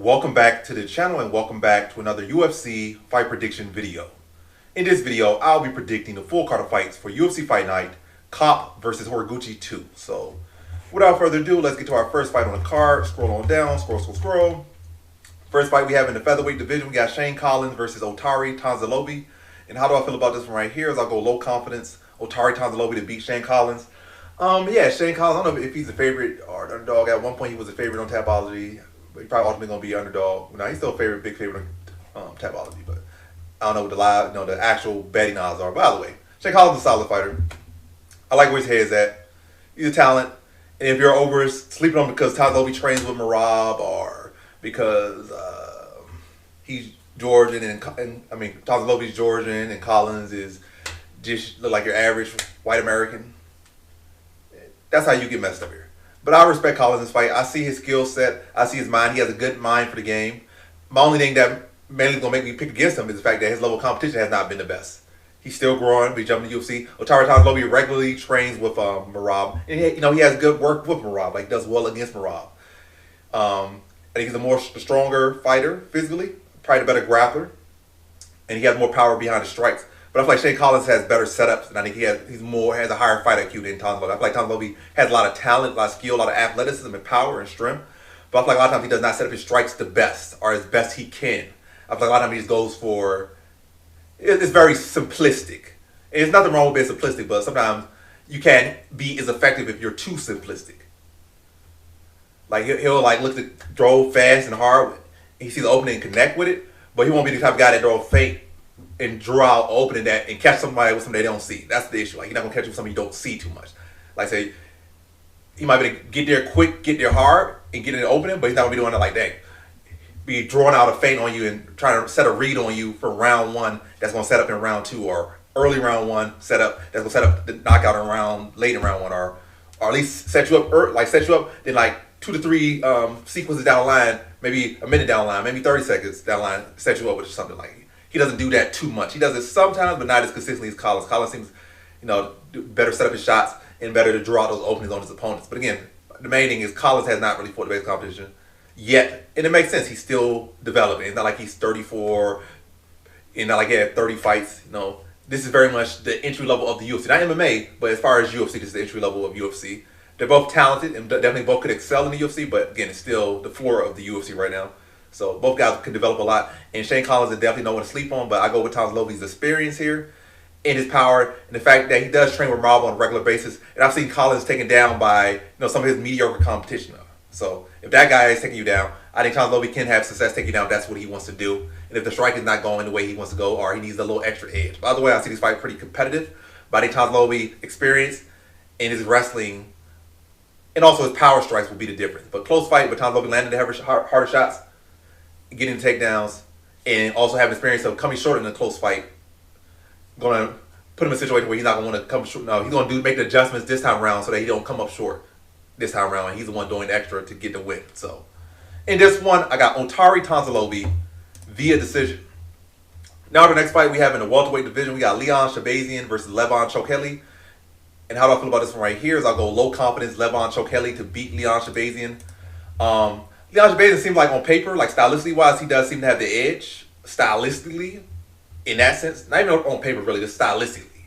Welcome back to the channel and welcome back to another UFC fight prediction video. In this video, I'll be predicting the full card of fights for UFC Fight Night, Kape versus Horiguchi 2. So, without further ado, let's get to our first fight on the card. Scroll on down, scroll. First fight we have in the featherweight division, we got Shane Collins versus Otari Tanzalobi. And how do I feel about this one right here? Is I'll go low confidence, Otari Tanzalobi to beat Shane Collins. Shane Collins, I don't know if he's a favorite or an underdog. At one point he was a favorite on Tapology. But he's probably ultimately going to be an underdog. Now, he's still a big favorite on Tapology, but I don't know what the actual betting odds are. By the way, Shane Collins is a solid fighter. I like where his head's at. He's a talent. And if you're over sleeping on him because Tanzalobi trains with Marab or because he's Georgian and Tanzalobi's Georgian and Collins is just look like your average white American, that's how you get messed up here. But I respect Collins' fight. I see his skill set. I see his mind. He has a good mind for the game. My only thing that mainly going to make me pick against him is the fact that his level of competition has not been the best. He's still growing. But he's jumping to UFC. Otari Tanzalobi regularly trains with Marab. And he has good work with Marab. Like, does well against Marab. I think he's a stronger fighter physically. Probably the better grappler. And he has more power behind the strikes. But I feel like Shane Collins has better setups, and I think he has a higher fight IQ than Tanzalobi. I feel like Tanzalobi has a lot of talent, a lot of skill, a lot of athleticism and power and strength. But I feel like a lot of times he does not set up his strikes the best or as best he can. I feel like a lot of times he just goes for it's very simplistic. And there's nothing wrong with being simplistic, but sometimes you can't be as effective if you're too simplistic. Like he'll look to throw fast and hard. He sees the opening and connect with it, but he won't be the type of guy that throw fake and draw out opening that and catch somebody with something they don't see. That's the issue. Like, you're not gonna catch you with something you don't see too much. Like, say he might be able to get there quick, get there hard, and get in the opening, but he's not gonna be doing it like that. Be drawing out a feint on you and trying to set a read on you for round one that's gonna set up in round two, or early round one set up that's gonna set up the knockout in late in round one, or at least set you up then like 2 to 3 sequences down the line, maybe a minute down the line, maybe 30 seconds down the line, set you up with something like. He doesn't do that too much. He does it sometimes, but not as consistently as Collins. Collins seems, better set up his shots and better to draw out those openings on his opponents. But again, the main thing is Collins has not really fought the best competition yet. And it makes sense. He's still developing. It's not like he's 34 and not like he had 30 fights. This is very much the entry level of the UFC. Not MMA, but as far as UFC, this is the entry level of UFC. They're both talented and definitely both could excel in the UFC, but again, it's still the floor of the UFC right now. So both guys can develop a lot. And Shane Collins is definitely no one to sleep on, but I go with Tanzalobi's experience here and his power and the fact that he does train with Marab on a regular basis. And I've seen Collins taken down by some of his mediocre competition. So if that guy is taking you down, I think Tanzalobi can have success taking you down if that's what he wants to do. And if the strike is not going the way he wants to go, or he needs a little extra edge. By the way, I see this fight pretty competitive. But I think Tanzalobi experience and his wrestling and also his power strikes will be the difference. But close fight, but Tanzalobi landed the harder shots, getting the takedowns, and also having experience of coming short in a close fight. Going to put him in a situation where he's not going to want to come short. No, he's going to make the adjustments this time around so that he don't come up short this time around, and he's the one doing the extra to get the win. So, in this one, I got Otari Tanzalobi via decision. Now, the next fight we have in the welterweight division, we got Leon Shabazian versus Levon Chokeli. And how do I feel about this one right here is I'll go low confidence Levon Chokeli to beat Leon Shabazian. Leon Shabazian seems like on paper, like stylistically wise, he does seem to have the edge stylistically in that sense. Not even on paper really, just stylistically.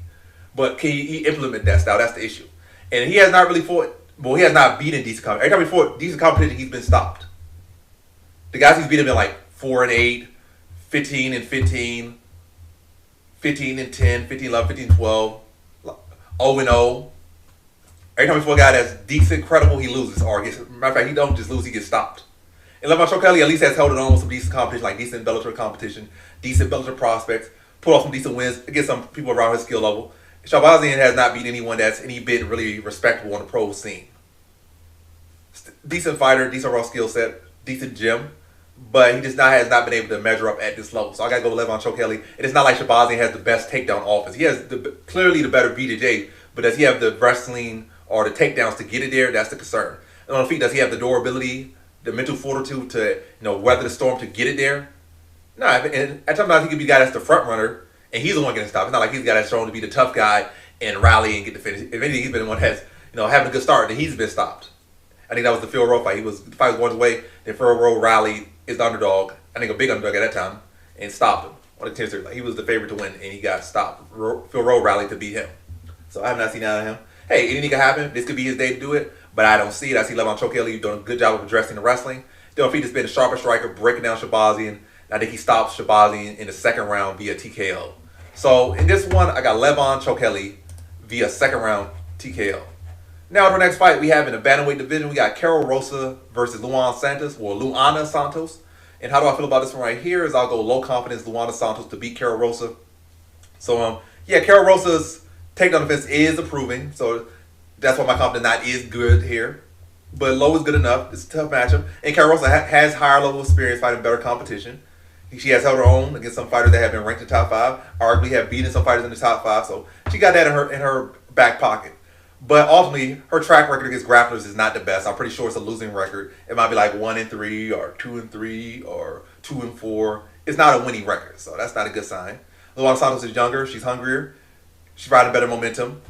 But can he implement that style? That's the issue. And he has not really fought, he has not beaten decent competition. Every time he fought decent competition, he's been stopped. The guys he's beaten have been like 4-8, 15-15, 15-10, 15-11, 15-12, 0-0. Every time he fought a guy that's decent, credible, he loses. Or matter of fact, he don't just lose, he gets stopped. And Levon Chokeli at least has held it on with some decent competition, like decent Bellator competition, decent Bellator prospects, put off some decent wins against some people around his skill level. Shabazian has not beat anyone that's any bit really respectable on the pro scene. Decent fighter, decent raw skill set, decent gym, but he just has not been able to measure up at this level. So I got to go with Levon Chokeli. And it's not like Shabazian has the best takedown offense. He has clearly the better BJJ, but does he have the wrestling or the takedowns to get it there? That's the concern. And on the feet, does he have the durability, the mental fortitude to weather the storm to get it there? No, and at times he could be the guy that's the front runner, and he's the one getting stopped. It's not like he's the guy that's shown to be the tough guy and rally and get the finish. If anything, he's been the one that's having a good start, and he's been stopped. I think that was the Phil Rowe fight. The fight was going his way, then Phil Rowe rallied is the underdog. I think a big underdog at that time, and stopped him on the 10 series. Like, he was the favorite to win, and he got stopped. Phil Rowe rallied to beat him. So I have not seen that out of him. Hey, anything can happen. This could be his day to do it, but I don't see it. I see Levon Chokeli doing a good job of addressing the wrestling. Dylan Feet has been a sharper striker, breaking down Shabazian. I think he stops Shabazian in the second round via TKO. So in this one, I got Levon Chokeli via second round TKO. Now, in our next fight, we have in the bantamweight division, we got Carol Rosa versus Luana Santos. And how do I feel about this one right here is I'll go low confidence Luana Santos to beat Carol Rosa. So, yeah, Carol Rosa's takedown defense is improving. So that's why my confidence not is good here. But low is good enough. It's a tough matchup. And Carol Rosa has higher level experience fighting better competition. She has held her own against some fighters that have been ranked in the top 5. Arguably have beaten some fighters in the top 5. So she got that in her back pocket. But ultimately, her track record against grapplers is not the best. I'm pretty sure it's a losing record. It might be like 1-3 or 2-3 or 2-4. It's not a winning record, so that's not a good sign. Luana Santos is younger. She's hungrier. She's riding better momentum.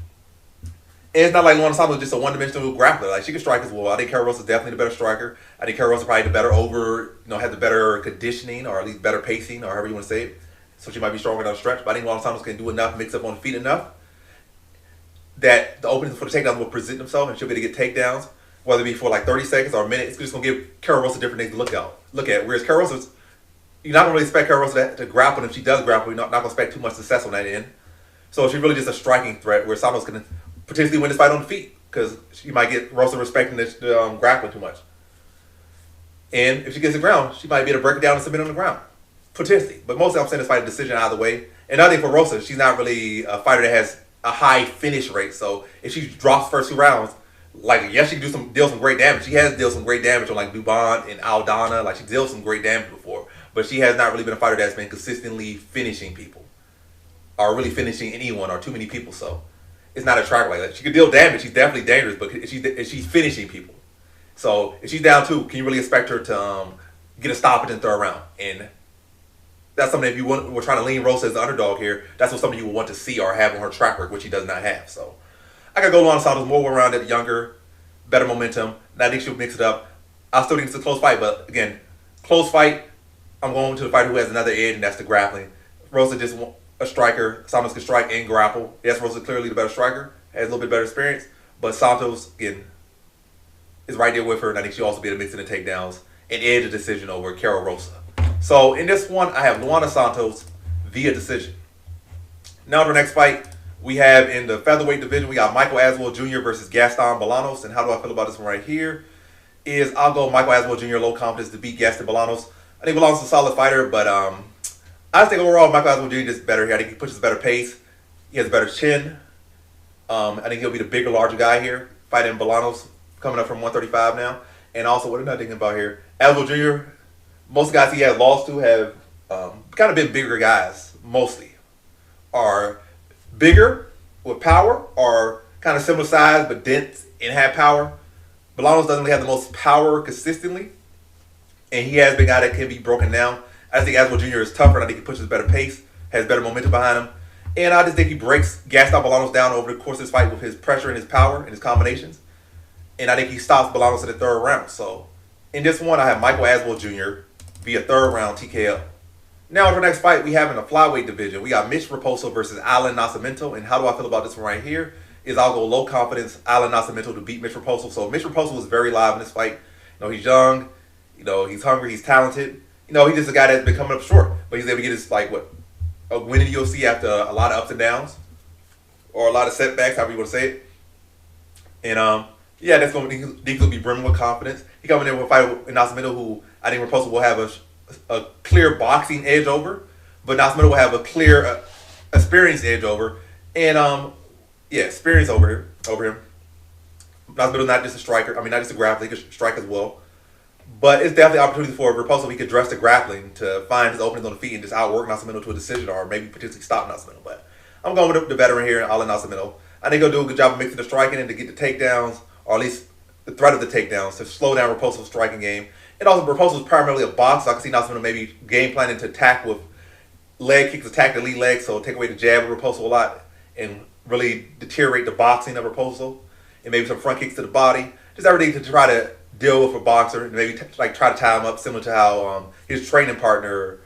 And it's not like Luana Santos is just a one-dimensional grappler. Like, she can strike as well. I think Carol Rosa is definitely the better striker. I think Carol Rosa probably the better has the better conditioning or at least better pacing or however you want to say it. So she might be stronger down the stretch. But I think Luana Santos can do enough, mix up on the feet enough, that the openings for the takedowns will present themselves and she'll be able to get takedowns, whether it be for like 30 seconds or a minute. It's just going to give Carol Rosa different things to look at. Whereas Carol Rosa, you're not going to really expect Carol Rosa to grapple. And if she does grapple, you're not going to expect too much success on that end. So she's really just a striking threat where Santos can potentially win this fight on the feet because she might get Rosa respecting the grappling too much. And if she gets the ground, she might be able to break it down and submit on the ground. Potentially. But mostly I'm saying this fight a decision either way. And I think for Rosa, she's not really a fighter that has a high finish rate. So if she drops first 2 rounds, like, yes, she can deal some great damage. She has dealt some great damage on like Dubon and Aldana. Like, she dealt some great damage before. But she has not really been a fighter that's been consistently finishing people. Or really finishing anyone or too many people. So it's not a track like that. She can deal damage. She's definitely dangerous, but if she's finishing people. So if she's down 2, can you really expect her to get a stoppage in the 3rd round? And that's something, if we're trying to lean Rosa as the underdog here, that's what something you would want to see or have on her track record, which she does not have. So I got to go Luana Santos, more well-rounded, younger, better momentum. And I think she'll mix it up. I still think it's a close fight, but again, close fight, I'm going to the fighter who has another edge, and that's the grappling. Rosa just a striker. Santos can strike and grapple. Yes, Rosa clearly the better striker, has a little bit better experience, but Santos, again, is right there with her, and I think she'll also be able to mix in the takedowns and edge a decision over Carol Rosa. So in this one, I have Luana Santos via decision. Now to the next fight, we have in the featherweight division, we got Michael Aswell Jr. versus Gaston Bolanos. And how do I feel about this one right here? Is I'll go Michael Aswell Jr. low confidence to beat Gaston Bolanos. I think Bolanos is a solid fighter, but I think overall Michael Aswell Jr. is better here. I think he pushes a better pace. He has a better chin. I think he'll be the bigger, larger guy here, fighting Bolanos coming up from 135 now. And also, what am I thinking about here? Aswell Jr., most guys he has lost to have kind of been bigger guys, mostly. Are bigger with power, or kind of similar size but dense and have power. Bolanos doesn't really have the most power consistently, and he has been a guy that can be broken down. I just think Aswell Jr. is tougher, and I think he pushes a better pace, has better momentum behind him. And I just think he breaks Gaston Bolanos down over the course of this fight with his pressure and his power and his combinations. And I think he stops Bolanos in the 3rd round. So in this one, I have Michael Aswell Jr. via 3rd round TKO. Now, for the next fight, we have in the flyweight division, we got Mitch Raposo versus Alan Nascimento. And how do I feel about this one right here? Is I'll go low confidence Alan Nascimento to beat Mitch Raposo. So Mitch Raposo was very live in this fight. You know, he's young. You know, he's hungry. He's talented. You know, he's just a guy that's been coming up short. But he's able to get his, like, a win in the UFC after a lot of ups and downs. Or a lot of setbacks, however you want to say it. And, yeah, that's going to be brimming with confidence. He coming in with a fight with Nascimento, who I think Raposo will have a clear boxing edge over, but Nascimento will have a clear experience edge over, and experience over him. Nascimento's not just a striker. I mean, not just a grappler. He can strike as well, but it's definitely an opportunity for Raposo. He could address the grappling to find his openings on the feet and just outwork Nascimento to a decision, or maybe potentially stop Nascimento. But I'm going with the veteran here, Alan Nascimento. I think he'll do a good job of mixing the striking and to get the takedowns, or at least the threat of the takedowns, to slow down Raposo's striking game. And also, Raposo is primarily a boxer. I can see Nascimento maybe game planning to attack with leg kicks, attack the lead leg, so take away the jab of Raposo a lot and really deteriorate the boxing of Raposo. And maybe some front kicks to the body. Just everything to try to deal with a boxer and maybe like try to tie him up, similar to how his training partner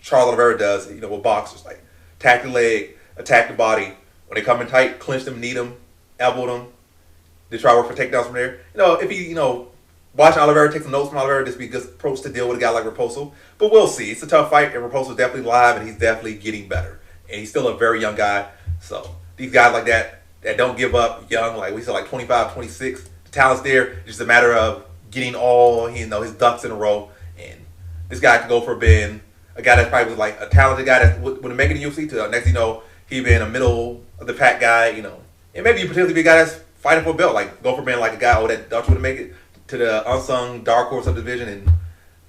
Charles Oliveira does, with boxers. Like attack the leg, attack the body. When they come in tight, clinch them, knee them, elbow them. They try to work for takedowns from there. If he, watching Oliveira, take some notes from Oliveira, this would be a good approach to deal with a guy like Raposo. But we'll see. It's a tough fight, and Raposo's definitely live, and he's definitely getting better. And he's still a very young guy. So these guys like that don't give up, young, like we said, like 25, 26, the talent's there. It's just a matter of getting all, his ducks in a row. And this guy could go from being a guy that probably was like a talented guy that would make it in the UFC to next, he being a middle of the pack guy, and maybe potentially be a guy that's fighting for a belt, like go from being like a guy that thought you would make it to the unsung dark horse of the division. And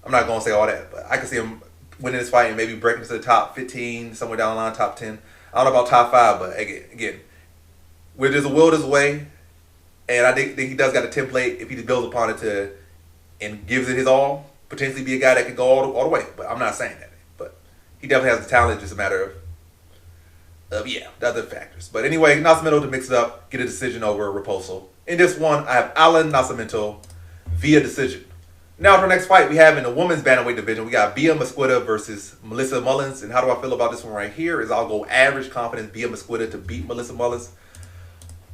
I'm not going to say all that, but I can see him winning this fight and maybe breaking into the top 15, somewhere down the line, top 10. I don't know about top 5, but again, where there's a will, there's a way. And I think he does got a template if he just builds upon it and gives it his all, potentially be a guy that could go all the way. But I'm not saying that. But he definitely has the talent. It's just a matter of the other factors. But anyway, Nascimento to mix it up, get a decision over Raposo. In this one, I have Alan Nascimento via decision. Now for our next fight, we have in the women's bantamweight division, we got Bia Mesquita versus Melissa Mullins. And how do I feel about this one right here is I'll go average confidence Bia Mesquita to beat Melissa Mullins.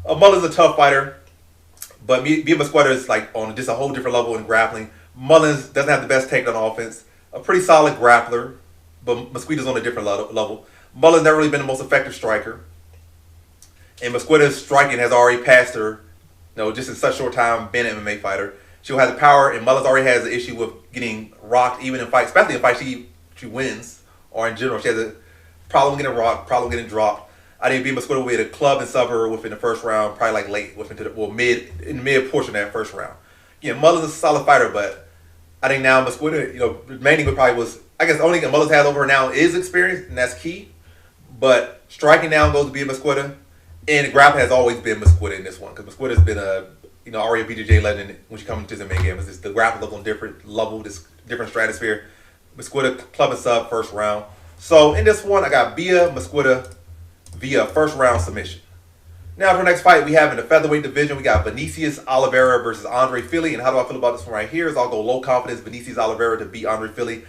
Mullins is a tough fighter, but Bia Mesquita is like on just a whole different level in grappling. Mullins doesn't have the best takedown offense, a pretty solid grappler, but Mesquita's on a different level. Mullins never really been the most effective striker, and Mesquita's striking has already passed her, just in such short time, being an MMA fighter. She'll have the power, and Mullins already has an issue with getting rocked, even in fights, especially in fights she wins, or in general. She has a problem getting rocked, problem getting dropped. I think Bia Mesquita will be at a club and sub her within the first round, probably like late, in the mid portion of that first round. Mullins is a solid fighter, but I think now Mesquita, mainly probably was, I guess the only thing Mullins has over her now is experience, and that's key. But striking now goes to Bia Mesquita, and grappling has always been Mesquita in this one, because Mesquita's been already a BJJ legend when she comes into the main game. It's just the grappling looks on different level, this different stratosphere. Mesquita club and sub first round. So in this one, I got Bia Mesquita via first round submission. Now for the next fight, we have in the featherweight division, we got Vinicius Oliveira versus Andre Fili. And how do I feel about this one right here is I'll go low confidence Vinicius Oliveira to beat Andre Fili.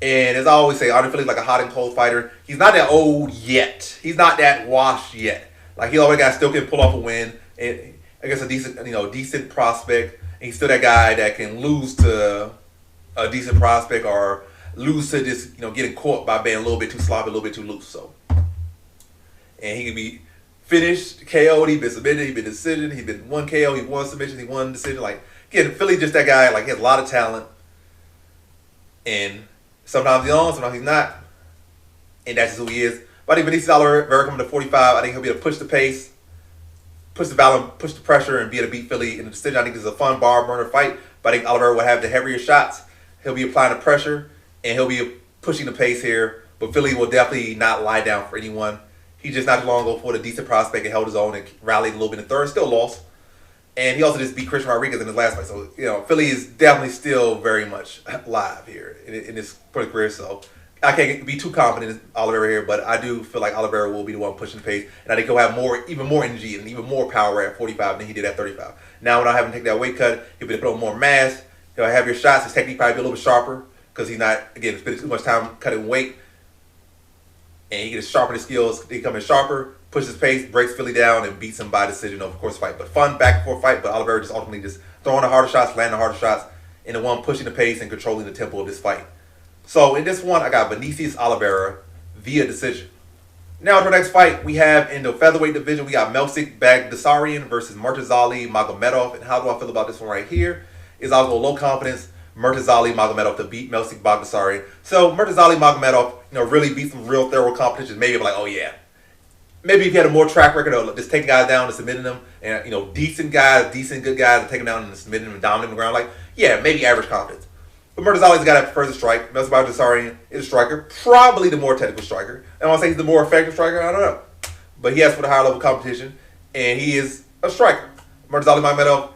And as I always say, Andre Fili is like a hot and cold fighter. He's not that old yet. He's not that washed yet. Like he always got still can pull off a win. And I guess a decent prospect. And he's still that guy that can lose to a decent prospect or lose to just getting caught by being a little bit too sloppy, a little bit too loose. So, and he can be finished, KO'd, he's been submitted, he's been decision, he's been one KO, he won submission, he won decision. Like again, Philly just that guy. Like he has a lot of talent, and sometimes he's on, sometimes he's not, and that's just who he is. But I think Vinicius Oliveira coming to 45. I think he'll be able to push the pace, push the balance, push the pressure, and be able to beat Philly in the decision. I think this is a fun bar burner fight. But I think Oliveira will have the heavier shots. He'll be applying the pressure, and he'll be pushing the pace here. But Philly will definitely not lie down for anyone. He just not too long ago fought a decent prospect and held his own and rallied a little bit in the third, still lost. And he also just beat Christian Rodriguez in his last fight. So, Philly is definitely still very much live here in his career. So I can't be too confident in Oliveira here, but I do feel like Oliveira will be the one pushing the pace. And I think he'll have even more energy and even more power at 45 than he did at 35. Now, without having to take that weight cut, he'll be able to put on more mass. He'll have your shots. His technique probably be a little bit sharper because he's not, again, spending too much time cutting weight. And he can sharpen his skills. He come in sharper, pushes his pace, breaks Philly down, and beats him by decision over course fight. But fun back and forth fight. But Oliveira just ultimately just throwing the harder shots, landing the harder shots, and the one pushing the pace and controlling the tempo of this fight. So in this one, I got Vinicius Oliveira via decision. Now to the next fight, we have in the featherweight division, we got Melsik Bagdasaryan versus Murtazali Magomedov. And how do I feel about this one right here? Is I'll go low confidence Murtazali Magomedov to beat Melsik Bagdasaryan. So Murtazali Magomedov, really beat some real thorough competition. Maybe like, oh yeah. Maybe if he had a more track record of just taking guys down and submitting them, and decent good guys, and taking them down and submitting them and dominating the ground, like, yeah, maybe average confidence. But Murtazali's the guy that prefers to strike. Melsik Bagdasaryan is a striker, probably the more technical striker. I don't want to say he's the more effective striker, I don't know. But he has for the higher level competition, and he is a striker. Murtazali Magomedov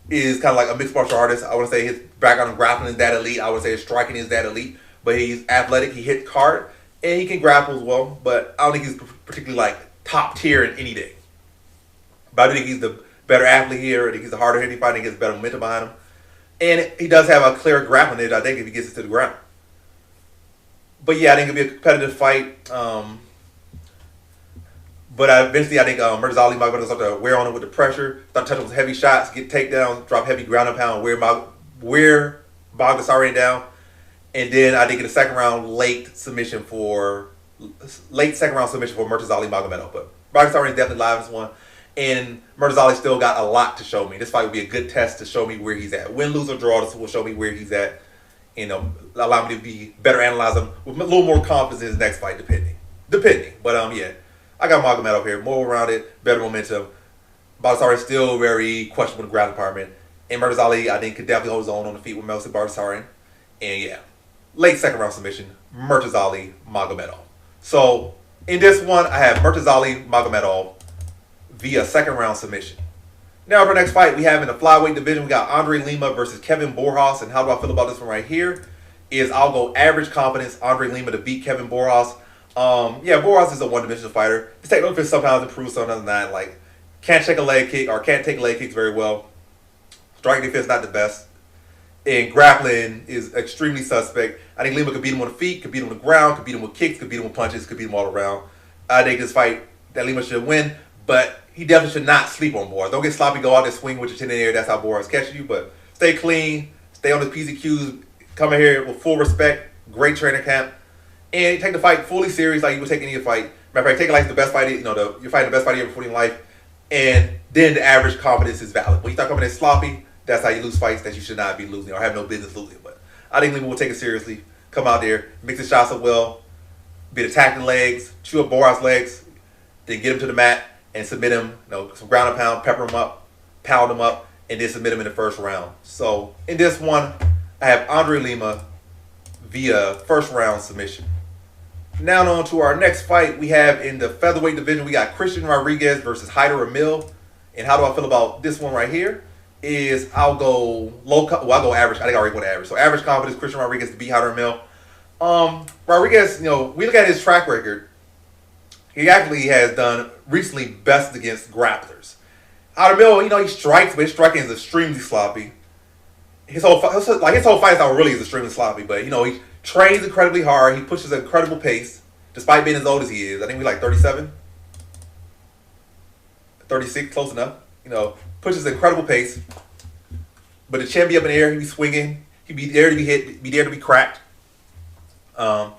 is kind of like a mixed martial artist. I want to say his background in grappling is that elite. I would say his striking is that elite. But he's athletic. He hits hard. And he can grapple as well. But I don't think he's particularly like top tier in any day. But I think he's the better athlete here. I think he's a harder hitting fighter. He gets better momentum behind him. And he does have a clear grappling edge, I think, if he gets it to the ground. But yeah, I think it'll be a competitive fight. But eventually, I think Murtaza Magomedov will start to wear on him with the pressure, start touching with heavy shots, get takedowns, drop heavy ground and pound, wear Baghdasaryan down. And then I think in the second round, late second round submission for Murtaza Magomedov. But Baghdasaryan is definitely live in this one. And Murtaza still got a lot to show me. This fight will be a good test to show me where he's at. Win, lose, or draw, this will show me where he's at. Allow me to be better analyze him with a little more confidence in his next fight, depending. But yeah, I got Magomedov here, more rounded, better momentum. Baghdasaryan still very questionable in the ground department. And Murtaza I think, could definitely hold his own on the feet with Melson Baghdasaryan. And yeah, late second round submission, Murtaza Magomedov. So in this one, I have Murtaza Magomedov via second round submission. Now for our next fight, we have in the flyweight division, we got Andre Lima versus Kevin Borjas. And how do I feel about this one right here? I'll go average confidence, Andre Lima to beat Kevin Borjas. Yeah, Borjas is a one-dimensional fighter. His technical defense sometimes improves, sometimes not. Like, can't take a leg kick or can't take leg kicks very well. Striking defense not the best. And grappling is extremely suspect. I think Lima could beat him on the feet, could beat him on the ground, could beat him with kicks, could beat him with punches, could beat him all around. I think this fight that Lima should win, but he definitely should not sleep on Borjas. Don't get sloppy, go out there, swing with your chin in the air. That's how Borjas catches you. But stay clean, stay on the P's and Q's, come in here with full respect, great training camp, and take the fight fully serious like you would take any fight. Matter of fact, take it like the best fight, you're fighting the best fight you ever fought in life, and then the average confidence is valid. When you start coming in sloppy, that's how you lose fights that you should not be losing or have no business losing. But I think Lima will take it seriously, come out there, mix his shots up well, be attacking legs, chew up Borjas' legs, then get him to the mat and submit him, some ground and pound, pepper him up, pound him up, and then submit him in the first round. So in this one, I have Andre Lima via first round submission. Now on to our next fight. We have in the featherweight division, we got Christian Rodriguez versus Haider Emil. And how do I feel about this one right here? I'll go I'll go average. I think I already went average. So average confidence, Christian Rodriguez to beat Haider Emil. Rodriguez, we look at his track record. He actually has done recently best against grapplers. Haider Emil, he strikes, but his striking is extremely sloppy. His whole fight style really is extremely sloppy, but he trains incredibly hard. He pushes an incredible pace, despite being as old as he is. I think he's like 37, 36, close enough. Pushes an incredible pace, but the chin be up in the air. He be swinging. He be there to be hit. Be there to be cracked. Can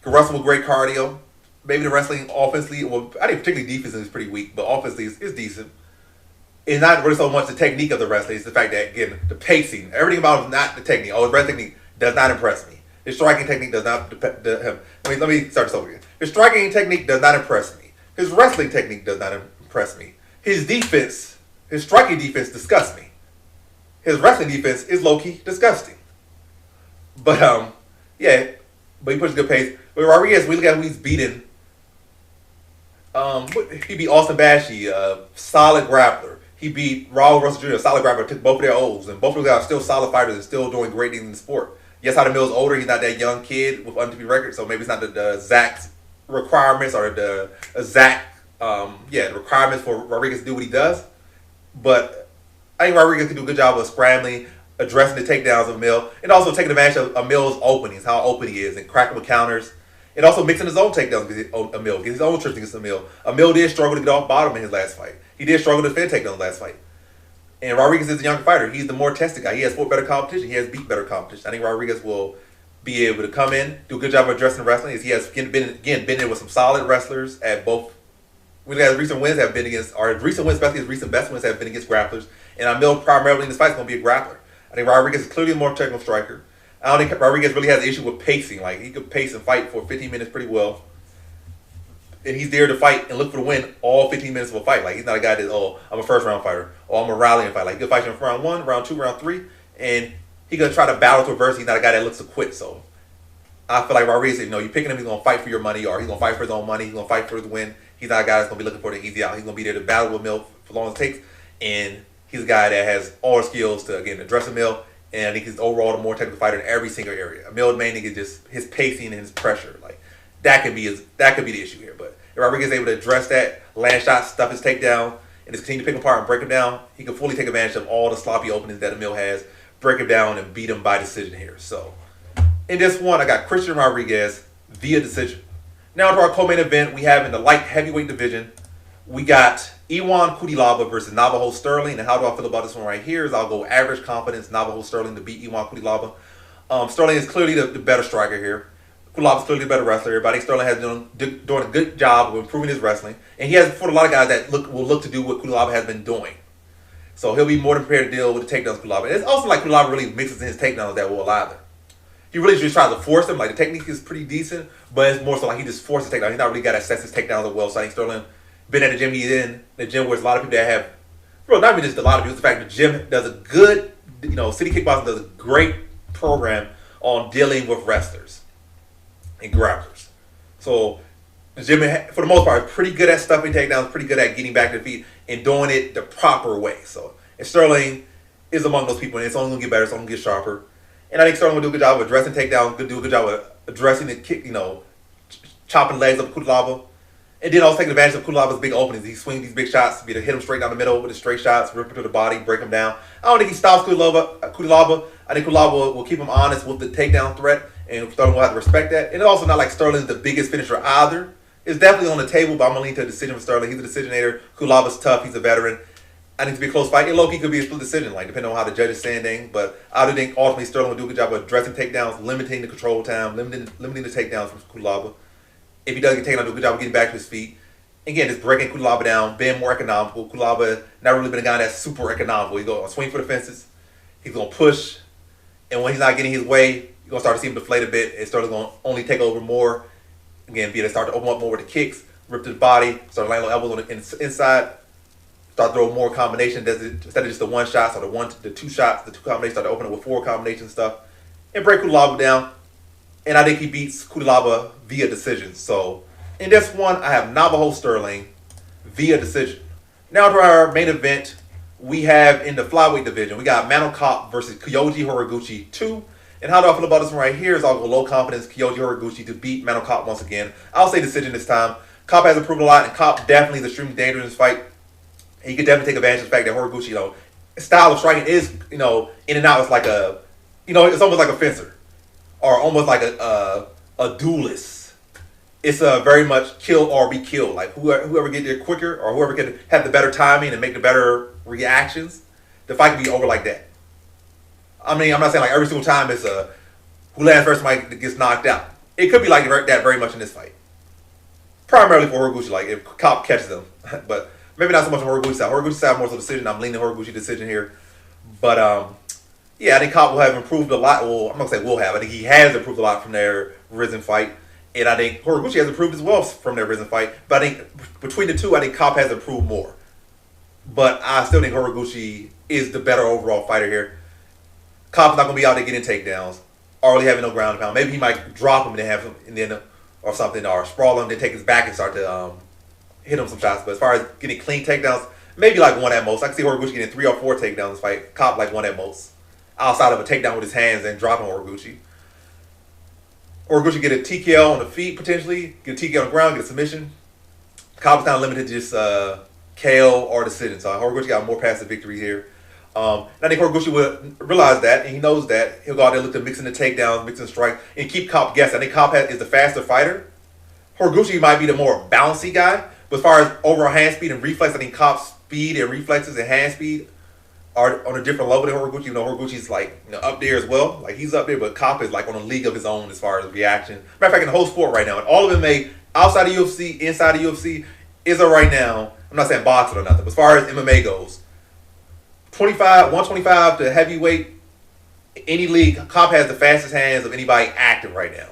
wrestle with great cardio. Maybe the wrestling offensively, well, I think particularly defense is pretty weak, but offensively is decent. It's not really so much the technique of the wrestling. It's the fact that, again, the pacing, everything about it is not the technique. His wrestling technique does not impress me. His striking technique does not. Let me start this over again. His striking technique does not impress me. His wrestling technique does not impress me. His striking defense disgusts me. His wrestling defense is low-key disgusting. But yeah, but he pushes good pace. But Rodriguez, we look at who he's beaten. He beat Austin Bashi, solid grappler. He beat Raul Russell Jr., a solid grappler. Took both of their O's, and both of them are still solid fighters and still doing great things in the sport. Yes, Haider Emil's older. He's not that young kid with undefeated record, so maybe it's not the exact requirements or the exact the requirements for Rodriguez to do what he does. But I think Rodriguez can do a good job of scrambling, addressing the takedowns of Emil, and also taking advantage of Emil's openings, how open he is, and cracking with counters. And also mixing his own takedowns against Emil, get his own trips against Emil. Emil did struggle to get off bottom in his last fight. He did struggle to defend takedowns last fight. And Rodriguez is a younger fighter. He's the more tested guy. He has fought better competition. He has beat better competition. I think Rodriguez will be able to come in, do a good job of addressing wrestling. He has been in with some solid wrestlers at both. We got his recent wins have been against, or his recent wins, especially his recent best wins, have been against grapplers. And Emil primarily in this fight is going to be a grappler. I think Rodriguez is clearly a more technical striker. I don't think Rodriguez really has an issue with pacing. Like, he could pace and fight for 15 minutes pretty well. And he's there to fight and look for the win all 15 minutes of a fight. Like, he's not a guy that, I'm a first round fighter, or I'm a rallying fight. Like, he could fight you in round 1, round 2, round 3, and he could try to battle to reverse. He's not a guy that looks to quit. So I feel like Rodriguez, you're picking him, he's going to fight for your money, or he's going to fight for his own money, he's going to fight for the win. He's not a guy that's going to be looking for the easy out. He's going to be there to battle with Emil for as long as it takes. And he's a guy that has all the skills to, again, address Emil. And I think he's overall the more technical fighter in every single area. Emil's main thing is just his pacing and his pressure. Like, that could be the issue here. But if Rodriguez is able to address that, land shots, stuff his takedown, and just continue to pick him apart and break him down, he can fully take advantage of all the sloppy openings that Emil has. break him down and beat him by decision here. So in this one, I got Christian Rodriguez via decision. Now to our co-main event, we have in the light heavyweight division, we got Iwan Cutelaba versus Navajo Sterling. And how do I feel about this one right here is I'll go average confidence, Navajo Sterling to beat Iwan Cutelaba. Sterling is clearly the better striker here. Cutelaba is clearly the better wrestler. But I think Sterling has doing a good job of improving his wrestling. And he has fought a lot of guys that will look to do what Cutelaba has been doing. So he'll be more than prepared to deal with the takedowns Cutelaba. It's also like Cutelaba really mixes in his takedowns that will either. He really just tries to force them. Like the technique is pretty decent, but it's more so like he just forces takedowns. He's not really got to assess his takedowns as well. So I think Sterling been at the gym he's in, the gym where there's a lot of people that have, well, not even just a lot of people, it's the fact the gym does a good, City Kickboxing does a great program on dealing with wrestlers and grapplers. So the gym, for the most part, is pretty good at stuffing takedowns, pretty good at getting back to the feet and doing it the proper way. So and Sterling is among those people, and it's only going to get better, it's only going to get sharper. And I think Sterling will do a good job of addressing takedowns, do a good job of addressing the kick, chopping legs up Cutelaba. And then also taking advantage of Kutelaba's big openings. He swings these big shots, be to hit him straight down the middle with his straight shots, rip him to the body, break him down. I don't think he stops Cutelaba. I think Cutelaba will keep him honest with the takedown threat, and Sterling will have to respect that. And it's also not like Sterling's the biggest finisher either. It's definitely on the table, but I'm going to lean to a decision for Sterling. He's a decisionator. Kutelaba's tough. He's a veteran. I think to be a close fight. And low-key could be a split decision, like depending on how the judges say things. But I do think ultimately Sterling will do a good job of addressing takedowns, limiting the control time, limiting the takedowns from Cutelaba. If he does get taken out, do a good job of getting back to his feet. Again, just breaking Cutelaba down, being more economical. Cutelaba not really been a guy that's super economical. He's going to swing for the fences. He's going to push. And when he's not getting his way, you're going to start to see him deflate a bit. And Sterling's going to only take over more. Again, be able to start to open up more with the kicks, rip to the body, start laying elbows on the inside, start to throw more combinations instead of just the one shot, or the two shots, the two combinations, start to open up with four combination stuff, and break Cutelaba down. And I think he beats Cutelaba via decision. So in this one, I have Navajo Sterling via decision. Now to our main event, we have in the flyweight division, we got Kape versus Kyoji Horiguchi 2. And how do I feel about this one right here is I'll go low confidence, Kyoji Horiguchi to beat Kape once again. I'll say decision this time. Kape has improved a lot, and Kape definitely is extremely dangerous in this fight. He could definitely take advantage of the fact that Horiguchi, his style of striking is, in and out. It's like it's almost like a fencer, or almost like a duelist. It's very much kill or be killed. Like whoever get there quicker, or whoever can have the better timing and make the better reactions, the fight can be over like that. I mean, I'm not saying like every single time it's who lands first might gets knocked out. It could be like that very much in this fight. Primarily for Horiguchi, like if Kape catches them, but maybe not so much on Horiguchi's side. Horiguchi's side more so decision. I'm leaning Horiguchi decision here, but yeah, I think Kape will have improved a lot. Well, I'm not gonna say will have. I think he has improved a lot from their Risen fight, and I think Horiguchi has improved as well from their Risen fight. But I think between the two, I think Kape has improved more. But I still think Horiguchi is the better overall fighter here. Kape's not gonna be out there getting takedowns, or really having no ground and pound. Maybe he might drop him and then have him and then or something, or sprawl him, then take his back and start to hit him some shots. But as far as getting clean takedowns, maybe like one at most. I can see Horiguchi getting 3 or 4 takedowns in this fight. Kape like one at most, outside of a takedown with his hands and dropping Horiguchi. Horiguchi get a TKO on the feet potentially, get a TKO on the ground, get a submission. Kape's not limited to just KO or decision. So Horiguchi got more passive victories here. I think Horiguchi will realize that, and he knows that. He'll go out there and look to mixing the takedowns, mixing the strike, and keep Kape guessing. I think Kape is the faster fighter. Horiguchi might be the more bouncy guy, but as far as overall hand speed and reflex, I think Kape's speed and reflexes and hand speed are on a different level than Horiguchi. Horiguchi's like up there as well. Like he's up there, but Kape is like on a league of his own as far as reaction. Matter of fact, in the whole sport right now, and all of MMA outside of UFC, inside of UFC, is a right now. I'm not saying boxing or nothing, but as far as MMA goes, 125 to heavyweight, any league, Kape has the fastest hands of anybody active right now.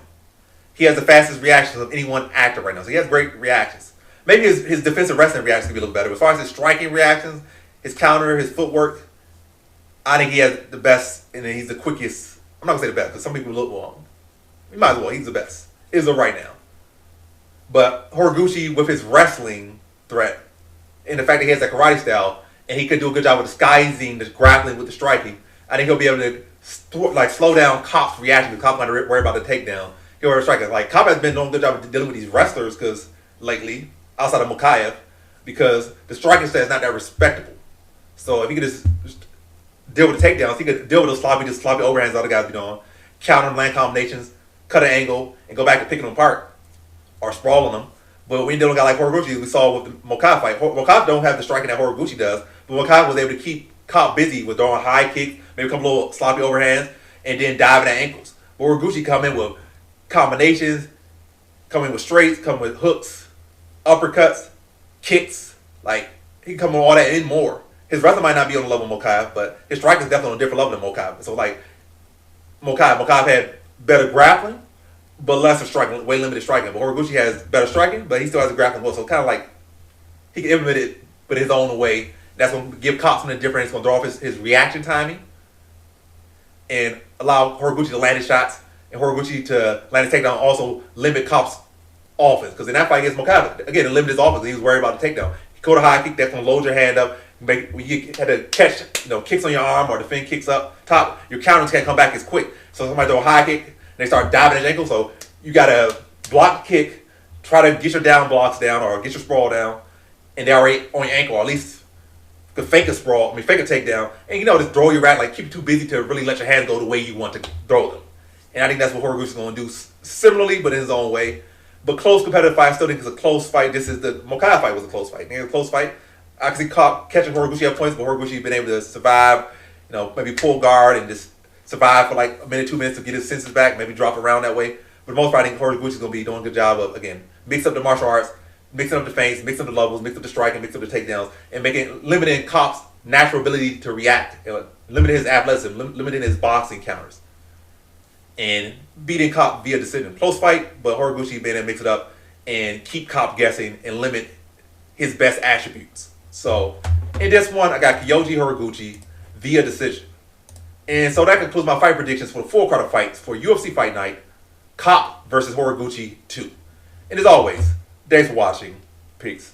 He has the fastest reactions of anyone active right now. So he has great reactions. Maybe his defensive wrestling reactions can be a little better. But as far as his striking reactions, his counter, his footwork, I think he has the best, and he's the quickest. I'm not going to say the best, because some people look wrong. He might as well. He's the best. Is of right now. But Horiguchi, with his wrestling threat, and the fact that he has that karate style, and he could do a good job with disguising the grappling with the striking, I think he'll be able to slow down Kape's reaction, because Kape's not worry about the takedown. He'll worry about striking. Like Kape has been doing a good job of dealing with these wrestlers lately, outside of Mokaev, because the striking style is not that respectable. So if he could just deal with the takedowns. He could deal with those sloppy overhands the other guys be doing, counter them, land combinations, cut an angle, and go back to picking them apart or sprawling them. But when you deal with a guy like Horiguchi, we saw with the Mokai fight, Mokai don't have the striking that Horiguchi does, but Mokai was able to keep Kape busy with throwing high kicks, maybe a couple little sloppy overhands, and then diving at ankles. But Horiguchi come in with combinations, come in with straights, come with hooks, uppercuts, kicks. Like, he can come with all that and more. His wrestling might not be on the level of Mokai, but his striking is definitely on a different level than Mokai. So, like, Mokai had better grappling, but lesser striking, way limited striking. But Horiguchi has better striking, but he still has a grappling well. So, kind of like, he can implement it, but his own way. That's going to give Kape something different. It's going to throw off his reaction timing and allow Horiguchi to land his shots, and Horiguchi to land his takedown, also limit Kape's offense. Because in that fight against Mokai, again, it limited his offense. He was worried about the takedown. He caught a high kick that's going to load your hand up. When you had to catch, kicks on your arm or defend kicks up top, your counters can't come back as quick. So somebody throw a high kick, and they start diving at your ankle. So you got to block the kick, try to get your down blocks down or get your sprawl down, and they're already on your ankle, or at least could fake a sprawl, fake a takedown, and just throw your rack, like keep you too busy to really let your hands go the way you want to throw them. And I think that's what Horiguchi's going to do similarly, but in his own way. But close competitive fight, I still think it's a close fight. The Mokai fight was a close fight. It was a close fight. I can see catching Horiguchi at points, but Horiguchi been able to survive, maybe pull guard and just survive for like a minute, 2 minutes to get his senses back, maybe drop around that way. But most part, I think Horiguchi's going to be doing a good job of, again, mix up the martial arts, mixing up the feints, mixing up the levels, mixing up the striking, mixing up the takedowns, and limiting Kape's natural ability to react, limiting his athleticism, limiting his boxing counters, and beating Kape via decision. Close fight, but Horiguchi being able to mix it up and keep Kape guessing and limit his best attributes. So in this one, I got Kyoji Horiguchi via decision. And so that concludes my fight predictions for the full card of fights for UFC Fight Night, Kape versus Horiguchi 2. And as always, thanks for watching. Peace.